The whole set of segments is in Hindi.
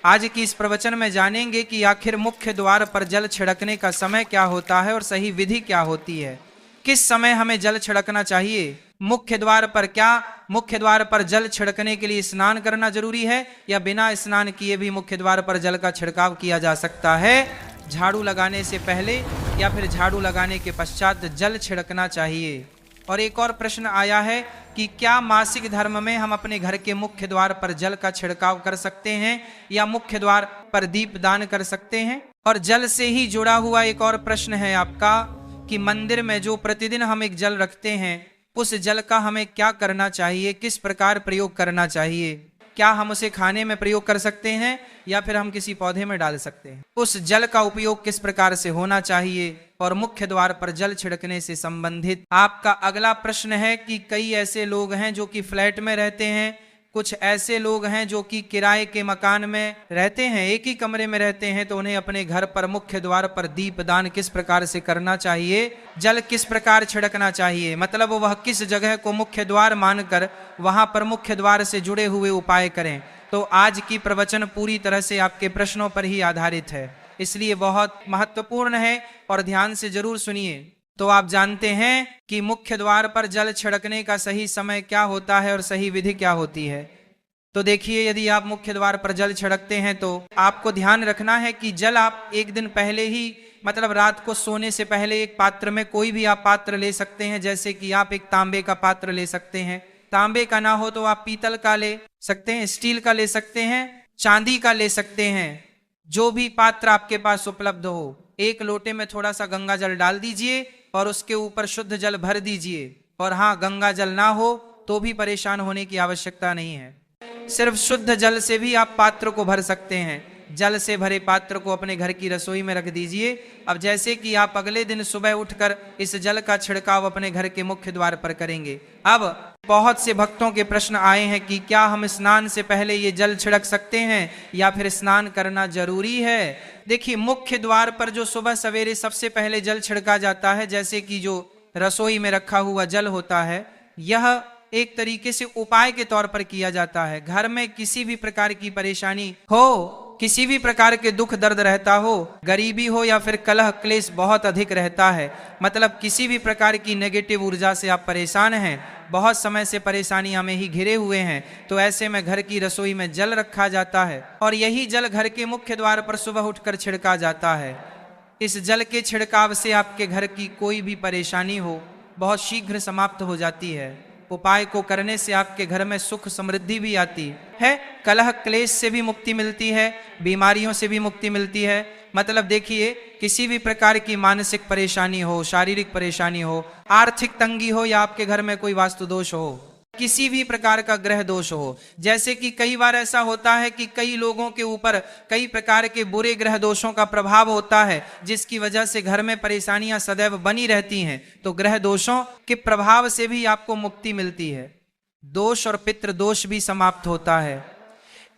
आज की इस प्रवचन में जानेंगे कि आखिर मुख्य द्वार पर जल छिड़कने का समय क्या होता है और सही विधि क्या होती है। किस समय हमें जल छिड़कना चाहिए, मुख्य द्वार पर क्या मुख्य द्वार पर जल छिड़कने के लिए स्नान करना जरूरी है या बिना स्नान किए भी मुख्य द्वार पर जल का छिड़काव किया जा सकता है। झाड़ू लगाने से पहले या फिर झाड़ू लगाने के पश्चात जल छिड़कना चाहिए। और एक और प्रश्न आया है कि क्या मासिक धर्म में हम अपने घर के मुख्य द्वार पर जल का छिड़काव कर सकते हैं या मुख्य द्वार पर दीप दान कर सकते हैं। और जल से ही जुड़ा हुआ एक और प्रश्न है आपका कि मंदिर में जो प्रतिदिन हम एक जल रखते हैं उस जल का हमें क्या करना चाहिए, किस प्रकार प्रयोग करना चाहिए। क्या हम उसे खाने में प्रयोग कर सकते हैं या फिर हम किसी पौधे में डाल सकते हैं। उस जल का उपयोग किस प्रकार से होना चाहिए। और मुख्य द्वार पर जल छिड़कने से संबंधित आपका अगला प्रश्न है कि कई ऐसे लोग हैं जो कि फ्लैट में रहते हैं, कुछ ऐसे लोग हैं जो कि किराए के मकान में रहते हैं, एक ही कमरे में रहते हैं, तो उन्हें अपने घर पर मुख्य द्वार पर दीप दान किस प्रकार से करना चाहिए, जल किस प्रकार छिड़कना चाहिए, मतलब वह किस जगह को मुख्य द्वार मानकर वहां पर मुख्य द्वार से जुड़े हुए उपाय करें। तो आज की प्रवचन पूरी तरह से आपके प्रश्नों पर ही आधारित है, इसलिए बहुत महत्वपूर्ण है और ध्यान से जरूर सुनिए। तो आप जानते हैं कि मुख्य द्वार पर जल छिड़कने का सही समय क्या होता है और सही विधि क्या होती है। तो देखिए, यदि आप मुख्य द्वार पर जल छिड़कते हैं तो आपको ध्यान रखना है कि जल आप एक दिन पहले ही, मतलब रात को सोने से पहले एक पात्र में, कोई भी आप पात्र ले सकते हैं, जैसे कि आप एक तांबे का पात्र ले सकते हैं, तांबे का ना हो तो आप पीतल का ले सकते हैं, स्टील का ले सकते हैं, चांदी का ले सकते हैं, जो भी पात्र आपके पास उपलब्ध हो। एक लोटे में थोड़ा सा गंगा जल डाल दीजिए और उसके ऊपर शुद्ध जल भर दीजिए। और हाँ, गंगा जल ना हो तो भी परेशान होने की आवश्यकता नहीं है, सिर्फ शुद्ध जल से भी आप पात्र को भर सकते हैं। जल से भरे पात्र को अपने घर की रसोई में रख दीजिए। अब जैसे कि आप अगले दिन सुबह उठकर इस जल का छिड़काव अपने घर के मुख्य द्वार पर करेंगे। अब बहुत से भक्तों के प्रश्न आए हैं कि क्या हम स्नान से पहले ये जल छिड़क सकते हैं या फिर स्नान करना जरूरी है। देखिए, मुख्य द्वार पर जो सुबह सवेरे सबसे पहले जल छिड़का जाता है, जैसे कि जो रसोई में रखा हुआ जल होता है, यह एक तरीके से उपाय के तौर पर किया जाता है। घर में किसी भी प्रकार की परेशानी हो, किसी भी प्रकार के दुख दर्द रहता हो, गरीबी हो या फिर कलह क्लेश बहुत अधिक रहता है, मतलब किसी भी प्रकार की नेगेटिव ऊर्जा से आप परेशान हैं, बहुत समय से परेशानियां में ही घिरे हुए हैं, तो ऐसे में घर की रसोई में जल रखा जाता है और यही जल घर के मुख्य द्वार पर सुबह उठकर छिड़का जाता है। इस जल के छिड़काव से आपके घर की कोई भी परेशानी हो बहुत शीघ्र समाप्त हो जाती है। उपाय को करने से आपके घर में सुख समृद्धि भी आती है, कलह क्लेश से भी मुक्ति मिलती है, बीमारियों से भी मुक्ति मिलती है। मतलब देखिए, किसी भी प्रकार की मानसिक परेशानी हो, शारीरिक परेशानी हो, आर्थिक तंगी हो या आपके घर में कोई वास्तु दोष हो, किसी भी प्रकार का ग्रह दोष हो, जैसे कि कई बार ऐसा होता है कि कई लोगों के ऊपर कई प्रकार के बुरे ग्रह दोषों का प्रभाव होता है, जिसकी वजह से घर में परेशानियां सदैव बनी रहती हैं, तो ग्रह दोषों के प्रभाव से भी आपको मुक्ति मिलती है। दोष और पितृ दोष भी समाप्त होता है।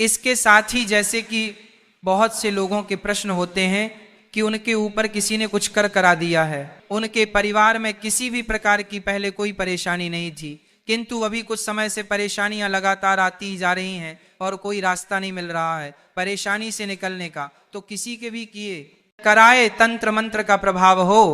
इसके साथ ही जैसे कि बहुत से लोगों के प्रश्न होते हैं कि उनके ऊपर किसी ने कुछ कर करा दिया है, उनके परिवार में किसी भी प्रकार की पहले कोई परेशानी नहीं थी, किंतु अभी कुछ समय से परेशानियां लगातार आती जा रही हैं और कोई रास्ता नहीं मिल रहा है परेशानी से निकलने का। तो किसी के भी किए कराए तंत्र मंत्र का प्रभाव हो,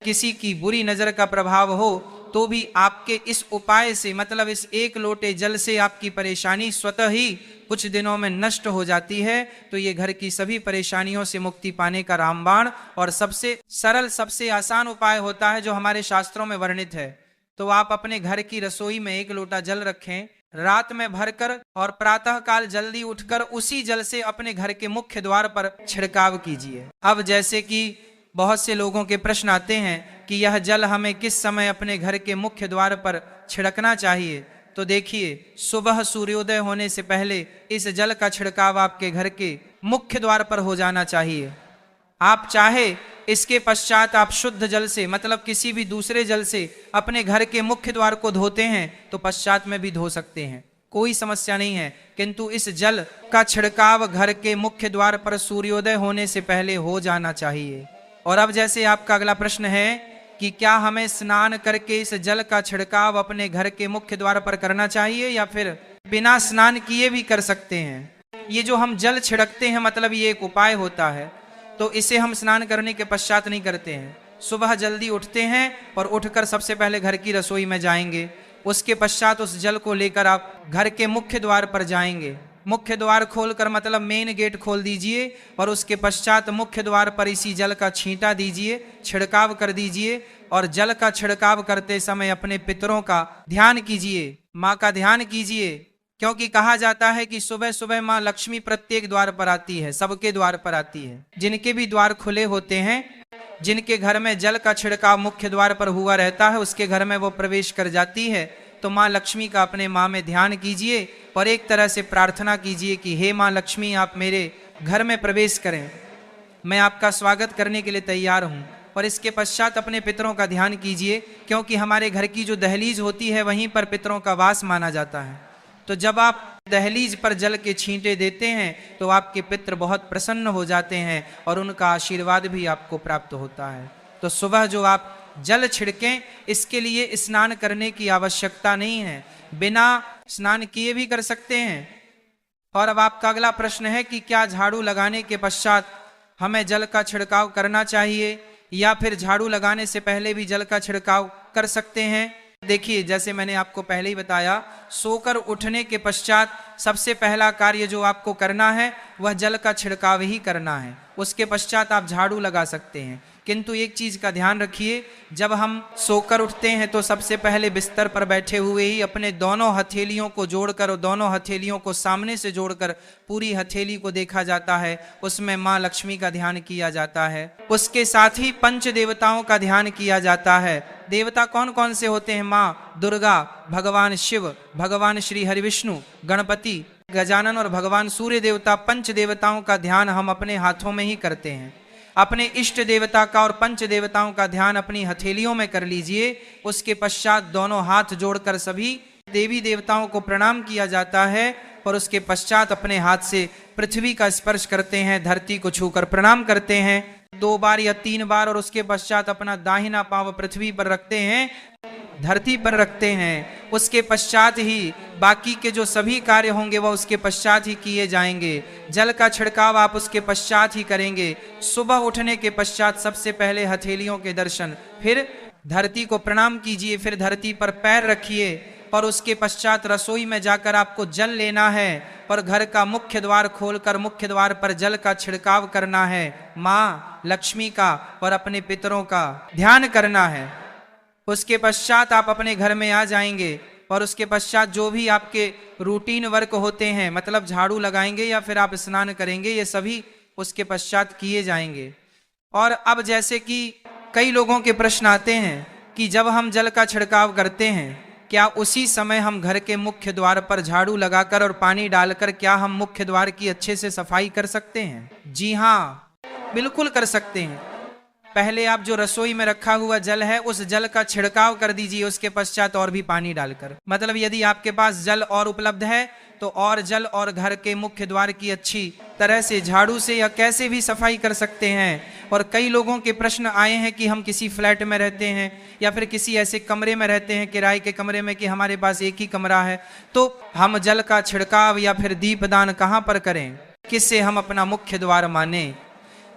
किसी की बुरी नजर का प्रभाव हो, तो भी आपके इस उपाय से, मतलब इस एक लोटे जल से आपकी परेशानी स्वतः ही कुछ दिनों में नष्ट हो जाती है। तो ये घर की सभी परेशानियों से मुक्ति पाने का रामबाण और सबसे सरल, सबसे आसान उपाय होता है, जो हमारे शास्त्रों में वर्णित है। तो आप अपने घर की रसोई में एक लोटा जल रखें, रात में भरकर और प्रातः काल जल्दी उठकर उसी जल से अपने घर के मुख्य द्वार पर छिड़काव कीजिए। अब जैसे कि बहुत से लोगों के प्रश्न आते हैं कि यह जल हमें किस समय अपने घर के मुख्य द्वार पर छिड़कना चाहिए। तो देखिए, सुबह सूर्योदय होने से पहले इस जल का छिड़काव आपके घर के मुख्य द्वार पर हो जाना चाहिए। आप चाहे इसके पश्चात आप शुद्ध जल से, मतलब किसी भी दूसरे जल से अपने घर के मुख्य द्वार को धोते हैं तो पश्चात में भी धो सकते हैं, कोई समस्या नहीं है, किंतु इस जल का छिड़काव घर के मुख्य द्वार पर सूर्योदय होने से पहले हो जाना चाहिए। और अब जैसे आपका अगला प्रश्न है कि क्या हमें स्नान करके इस जल का छिड़काव अपने घर के मुख्य द्वार पर करना चाहिए या फिर बिना स्नान किए भी कर सकते हैं। ये जो हम जल छिड़कते हैं मतलब ये एक उपाय होता है, तो इसे हम स्नान करने के पश्चात नहीं करते हैं। सुबह जल्दी उठते हैं और उठकर सबसे पहले घर की रसोई में जाएंगे, उसके पश्चात उस जल को लेकर आप घर के मुख्य द्वार पर जाएंगे। मुख्य द्वार खोलकर मतलब मेन गेट खोल दीजिए और उसके पश्चात मुख्य द्वार पर इसी जल का छींटा दीजिए, छिड़काव कर दीजिए। और जल का छिड़काव करते समय अपने पितरों का ध्यान कीजिए, माँ का ध्यान कीजिए, क्योंकि कहा जाता है कि सुबह सुबह माँ लक्ष्मी प्रत्येक द्वार पर आती है, सबके द्वार पर आती है। जिनके भी द्वार खुले होते हैं, जिनके घर में जल का छिड़काव मुख्य द्वार पर हुआ रहता है, उसके घर में वो प्रवेश कर जाती है। तो माँ लक्ष्मी का अपने माँ में ध्यान कीजिए और एक तरह से प्रार्थना कीजिए कि हे माँ लक्ष्मी, आप मेरे घर में प्रवेश करें, मैं आपका स्वागत करने के लिए तैयार हूँ। और इसके पश्चात अपने पितरों का ध्यान कीजिए, क्योंकि हमारे घर की जो दहलीज होती है वहीं पर पितरों का वास माना जाता है। तो जब आप दहलीज पर जल के छींटे देते हैं तो आपके पितर बहुत प्रसन्न हो जाते हैं और उनका आशीर्वाद भी आपको प्राप्त होता है। तो सुबह जो आप जल छिड़कें, इसके लिए स्नान करने की आवश्यकता नहीं है, बिना स्नान किए भी कर सकते हैं। और अब आपका अगला प्रश्न है कि क्या झाड़ू लगाने के पश्चात हमें जल का छिड़काव करना चाहिए या फिर झाड़ू लगाने से पहले भी जल का छिड़काव कर सकते हैं। देखिए, जैसे मैंने आपको पहले ही बताया, सोकर उठने के पश्चात सबसे पहला कार्य जो आपको करना है वह जल का छिड़काव ही करना है। उसके पश्चात आप झाड़ू लगा सकते हैं, किंतु एक चीज का ध्यान रखिए, जब हम सोकर उठते हैं तो सबसे पहले बिस्तर पर बैठे हुए ही अपने दोनों हथेलियों को जोड़कर और दोनों हथेलियों को सामने से जोड़कर पूरी हथेली को देखा जाता है, उसमें माँ लक्ष्मी का ध्यान किया जाता है। उसके साथ ही पंच देवताओं का ध्यान किया जाता है। देवता कौन कौन से होते हैं? माँ दुर्गा, भगवान शिव, भगवान श्री हरिविष्णु, गणपति, गजानन और भगवान सूर्य देवता, पंच देवताओं का ध्यान हम अपने हाथों में ही करते हैं। अपने इष्ट देवता का और पंच देवताओं का ध्यान अपनी हथेलियों में कर लीजिए। उसके पश्चात दोनों हाथ जोड़कर सभी देवी देवताओं को प्रणाम किया जाता है और उसके पश्चात अपने हाथ से पृथ्वी का स्पर्श करते हैं, धरती को छूकर प्रणाम करते हैं 2 बार या 3 बार, और उसके पश्चात अपना दाहिना पांव पृथ्वी पर रखते हैं, धरती पर रखते हैं। उसके पश्चात ही बाकी के जो सभी कार्य होंगे वह उसके पश्चात ही किए जाएंगे। जल का छिड़काव आप उसके पश्चात ही करेंगे। सुबह उठने के पश्चात सबसे पहले हथेलियों के दर्शन, फिर धरती को प्रणाम कीजिए, फिर धरती पर पैर रखिए और उसके पश्चात रसोई में जाकर आपको जल लेना है और घर का मुख्य द्वार खोलकर मुख्य द्वार पर जल का छिड़काव करना है। माँ लक्ष्मी का और अपने पितरों का ध्यान करना है। उसके पश्चात आप अपने घर में आ जाएंगे और उसके पश्चात जो भी आपके रूटीन वर्क होते हैं, मतलब झाड़ू लगाएंगे या फिर आप स्नान करेंगे, ये सभी उसके पश्चात किए जाएंगे। और अब जैसे कि कई लोगों के प्रश्न आते हैं कि जब हम जल का छिड़काव करते हैं, क्या उसी समय हम घर के मुख्य द्वार पर झाड़ू लगाकर और पानी डालकर क्या हम मुख्य द्वार की अच्छे से सफाई कर सकते हैं? जी हाँ, बिल्कुल कर सकते हैं। पहले आप जो रसोई में रखा हुआ जल है उस जल का छिड़काव कर दीजिए, उसके पश्चात और भी पानी डालकर, मतलब यदि आपके पास जल और उपलब्ध है तो और जल और घर के मुख्य द्वार की अच्छी तरह से झाड़ू से या कैसे भी सफाई कर सकते हैं। और कई लोगों के प्रश्न आए हैं कि हम किसी फ्लैट में रहते हैं या फिर किसी ऐसे कमरे में रहते हैं, किराए के कमरे में, कि हमारे पास एक ही कमरा है, तो हम जल का छिड़काव या फिर दीपदान कहाँ पर करें, किससे हम अपना मुख्य द्वार माने?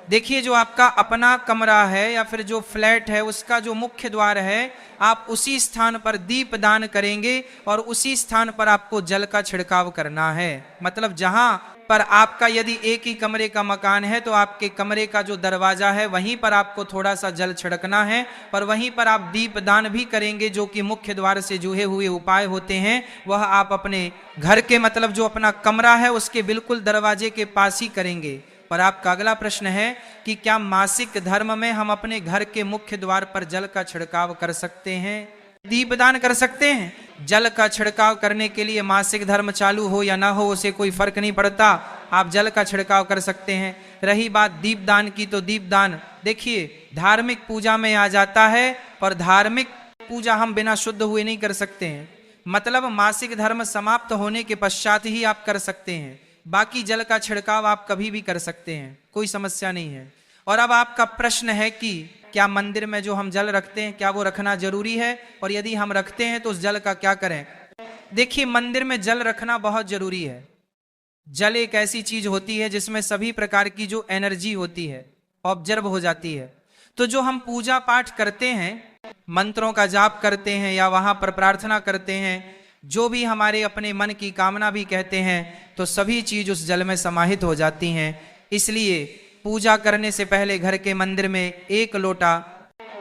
देखिए, जो आपका अपना कमरा है या फिर जो फ्लैट है उसका जो मुख्य द्वार है, आप उसी स्थान पर दीप दान करेंगे और उसी स्थान पर आपको जल का छिड़काव करना है। मतलब जहां पर आपका यदि एक ही कमरे का मकान है तो आपके कमरे का जो दरवाजा है वहीं पर आपको थोड़ा सा जल छिड़कना है और वहीं पर आप दीप दान भी करेंगे, जो कि मुख्य द्वार से जुड़े हुए उपाय होते हैं वह आप अपने घर के, मतलब जो अपना कमरा है उसके बिल्कुल दरवाजे के पास ही करेंगे। पर आपका अगला प्रश्न है कि क्या मासिक धर्म में हम अपने घर के मुख्य द्वार पर जल का छिड़काव कर सकते हैं, दीपदान कर सकते हैं? जल का छिड़काव करने के लिए मासिक धर्म चालू हो या ना हो उसे कोई फर्क नहीं पड़ता, आप जल का छिड़काव कर सकते हैं। रही बात दीपदान की, तो दीपदान देखिए धार्मिक पूजा में आ जाता है और धार्मिक पूजा हम बिना शुद्ध हुए नहीं कर सकते हैं, मतलब मासिक धर्म समाप्त होने के पश्चात ही आप कर सकते हैं। बाकी जल का छिड़काव आप कभी भी कर सकते हैं, कोई समस्या नहीं है। और अब आपका प्रश्न है कि क्या मंदिर में जो हम जल रखते हैं क्या वो रखना जरूरी है, और यदि हम रखते हैं तो उस जल का क्या करें? देखिए, मंदिर में जल रखना बहुत जरूरी है। जल एक ऐसी चीज होती है जिसमें सभी प्रकार की जो एनर्जी होती है ऑब्जर्व हो जाती है। तो जो हम पूजा पाठ करते हैं, मंत्रों का जाप करते हैं या वहां पर प्रार्थना करते हैं, जो भी हमारे अपने मन की कामना भी कहते हैं, तो सभी चीज उस जल में समाहित हो जाती हैं। इसलिए पूजा करने से पहले घर के मंदिर में 1 लोटा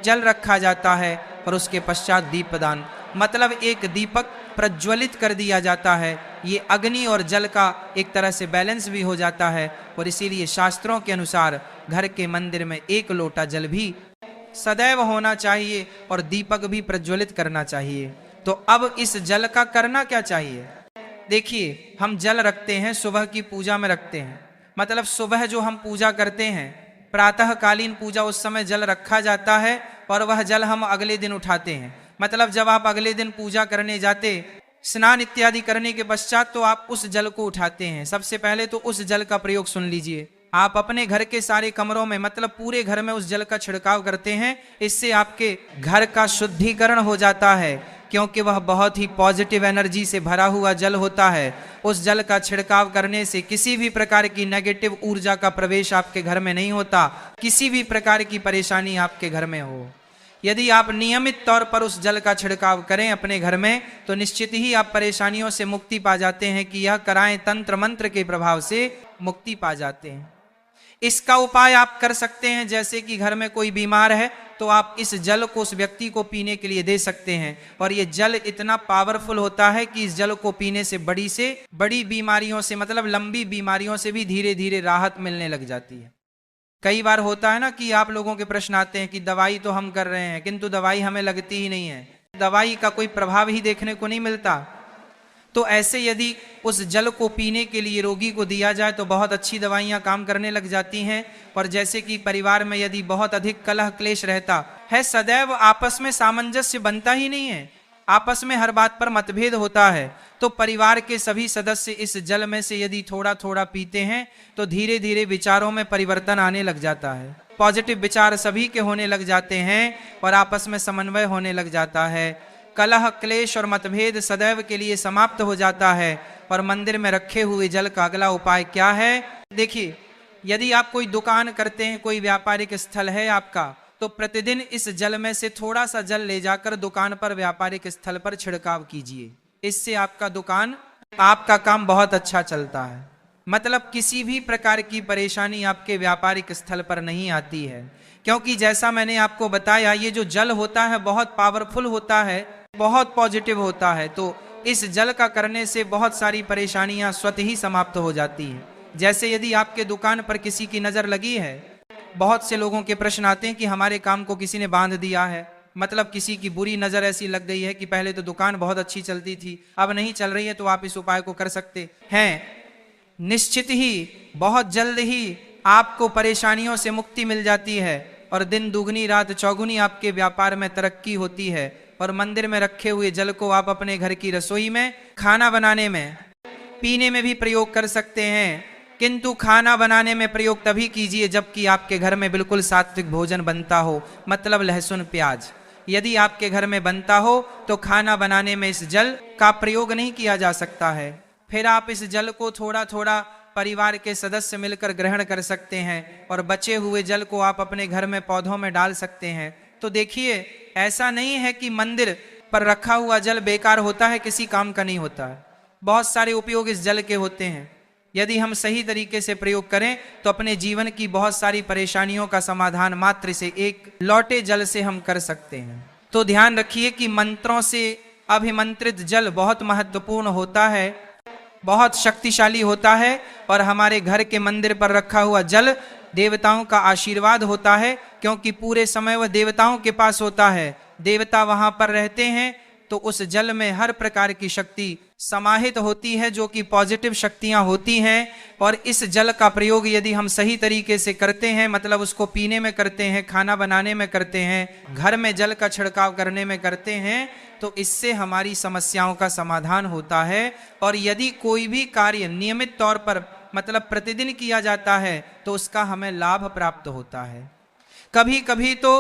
जल रखा जाता है और उसके पश्चात दीपदान, मतलब एक दीपक प्रज्वलित कर दिया जाता है। ये अग्नि और जल का एक तरह से बैलेंस भी हो जाता है और इसीलिए शास्त्रों के अनुसार घर के मंदिर में 1 लोटा जल भी सदैव होना चाहिए और दीपक भी प्रज्वलित करना चाहिए। तो अब इस जल का करना क्या चाहिए? देखिए, हम जल रखते हैं, सुबह की पूजा में रखते हैं, मतलब सुबह जो हम पूजा करते हैं, प्रातःकालीन पूजा, उस समय जल रखा जाता है और वह जल हम अगले दिन उठाते हैं। मतलब जब आप अगले दिन पूजा करने जाते, स्नान इत्यादि करने के पश्चात, तो आप उस जल को उठाते हैं। सबसे पहले तो उस जल का प्रयोग सुन लीजिए। आप अपने घर के सारे कमरों में, मतलब पूरे घर में उस जल का छिड़काव करते हैं। इससे आपके घर का शुद्धिकरण हो जाता है, क्योंकि वह बहुत ही पॉजिटिव एनर्जी से भरा हुआ जल होता है। उस जल का छिड़काव करने से किसी भी प्रकार की नेगेटिव ऊर्जा का प्रवेश आपके घर में नहीं होता, किसी भी प्रकार की परेशानी आपके घर में हो। यदि आप नियमित तौर पर उस जल का छिड़काव करें अपने घर में, तो निश्चित ही आप परेशानियों से मुक्ति पा जाते हैं कि यह कराएं तंत्र मंत्र के प्रभाव से मुक्ति पा जाते हैं। इसका उपाय आप कर सकते हैं, जैसे कि घर में कोई बीमार है तो आप इस जल को उस व्यक्ति को पीने के लिए दे सकते हैं। और ये जल इतना पावरफुल होता है कि इस जल को पीने से बड़ी बीमारियों से, मतलब लंबी बीमारियों से भी धीरे धीरे राहत मिलने लग जाती है। कई बार होता है ना कि आप लोगों के प्रश्न आते हैं कि दवाई तो हम कर रहे हैं, किंतु दवाई हमें लगती ही नहीं है, दवाई का कोई प्रभाव ही देखने को नहीं मिलता। तो ऐसे यदि उस जल को पीने के लिए रोगी को दिया जाए तो बहुत अच्छी दवाइयां काम करने लग जाती हैं। और जैसे कि परिवार में यदि बहुत अधिक कलह क्लेश रहता है, सदैव आपस में सामंजस्य बनता ही नहीं है, आपस में हर बात पर मतभेद होता है, तो परिवार के सभी सदस्य इस जल में से यदि थोड़ा थोड़ा पीते हैं तो धीरे धीरे विचारों में परिवर्तन आने लग जाता है। पॉजिटिव विचार सभी के होने लग जाते हैं और आपस में समन्वय होने लग जाता है। कलह क्लेश और मतभेद सदैव के लिए समाप्त हो जाता है। और मंदिर में रखे हुए जल का अगला उपाय क्या है? देखिए, यदि आप कोई दुकान करते हैं, कोई व्यापारिक स्थल है आपका, तो प्रतिदिन इस जल में से थोड़ा सा जल ले जाकर दुकान पर, व्यापारिक स्थल पर छिड़काव कीजिए। इससे आपका काम बहुत अच्छा चलता है। मतलब किसी भी प्रकार की परेशानी आपके व्यापारिक स्थल पर नहीं आती है, क्योंकि जैसा मैंने आपको बताया, ये जो जल होता है बहुत पावरफुल होता है, बहुत पॉजिटिव होता है। तो इस जल का करने से बहुत सारी परेशानियां स्वतः ही समाप्त हो जाती हैं। जैसे यदि आपके दुकान पर किसी की नजर लगी है, बहुत से लोगों के प्रश्न आते हैं कि हमारे काम को किसी ने बांध दिया है, मतलब किसी की बुरी नजर ऐसी लग गई है कि पहले तो दुकान बहुत अच्छी चलती थी, अब नहीं चल रही है, तो आप इस उपाय को कर सकते हैं। निश्चित ही बहुत जल्द ही आपको परेशानियों से मुक्ति मिल जाती है और दिन दुगनी रात चौगुनी आपके व्यापार में तरक्की होती है। और मंदिर में रखे हुए जल को आप अपने घर की रसोई में, खाना बनाने में, पीने में भी प्रयोग कर सकते हैं, किंतु खाना बनाने में प्रयोग तभी कीजिए जबकि आपके घर में बिल्कुल सात्विक भोजन बनता हो, मतलब लहसुन प्याज यदि आपके घर में बनता हो तो खाना बनाने में इस जल का प्रयोग नहीं किया जा सकता है। फिर आप इस जल को थोड़ा थोड़ा परिवार के सदस्य मिलकर ग्रहण कर सकते हैं और बचे हुए जल को आप अपने घर में पौधों में डाल सकते हैं। तो देखिए, ऐसा नहीं है कि मंदिर पर रखा हुआ जल बेकार होता है, किसी काम का नहीं होता है। बहुत सारे उपयोग इस जल के होते हैं। यदि हम सही तरीके से प्रयोग करें तो अपने जीवन की बहुत सारी परेशानियों का समाधान मात्र से 1 लोटे जल से हम कर सकते हैं। तो ध्यान रखिए कि मंत्रों से अभिमंत्रित जल बहुत महत्वपूर्ण होता है, बहुत शक्तिशाली होता है। और हमारे घर के मंदिर पर रखा हुआ जल देवताओं का आशीर्वाद होता है, क्योंकि पूरे समय वह देवताओं के पास होता है, देवता वहां पर रहते हैं। तो उस जल में हर प्रकार की शक्ति समाहित होती है, जो कि पॉजिटिव शक्तियां होती हैं। और इस जल का प्रयोग यदि हम सही तरीके से करते हैं, मतलब उसको पीने में करते हैं, खाना बनाने में करते हैं, घर में जल का छिड़काव करने में करते हैं, तो इससे हमारी समस्याओं का समाधान होता है। और यदि कोई भी कार्य नियमित तौर पर, मतलब प्रतिदिन किया जाता है, तो उसका हमें लाभ प्राप्त होता है। कभी कभी तो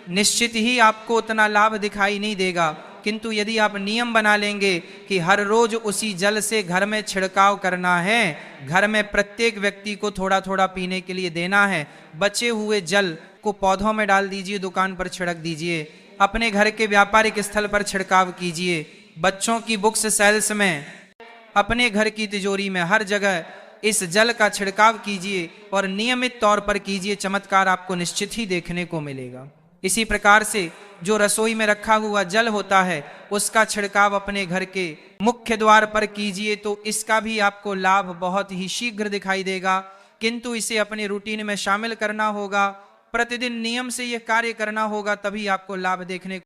निश्चित ही आपको उतना लाभ दिखाई नहीं देगा, किंतु यदि आप नियम बना लेंगे कि हर रोज उसी जल से घर में छिड़काव करना है, घर में प्रत्येक व्यक्ति को थोड़ा थोड़ा पीने के लिए देना है, बचे हुए जल को पौधों में डाल दीजिए, दुकान पर छिड़क दीजिए, अपने घर के व्यापारिक स्थल पर छिड़काव कीजिए, बच्चों की बुक्स सेल्स में, अपने घर की तिजोरी में, हर जगह इस जल का छिड़काव कीजिए और नियमित तौर पर कीजिए। चमत्कार आपको निश्चित ही देखने को मिलेगा। इसी प्रकार से जो रसोई में रखा हुआ जल होता है उसका छिड़काव अपने घर के मुख्य द्वार पर कीजिए, तो इसका भी आपको लाभ बहुत ही शीघ्र दिखाई देगा। किंतु इसे अपने रूटीन में शामिल करना होगा, प्रतिदिन नियम से यह कार्य करना होगा, तभी आपको लाभ देखने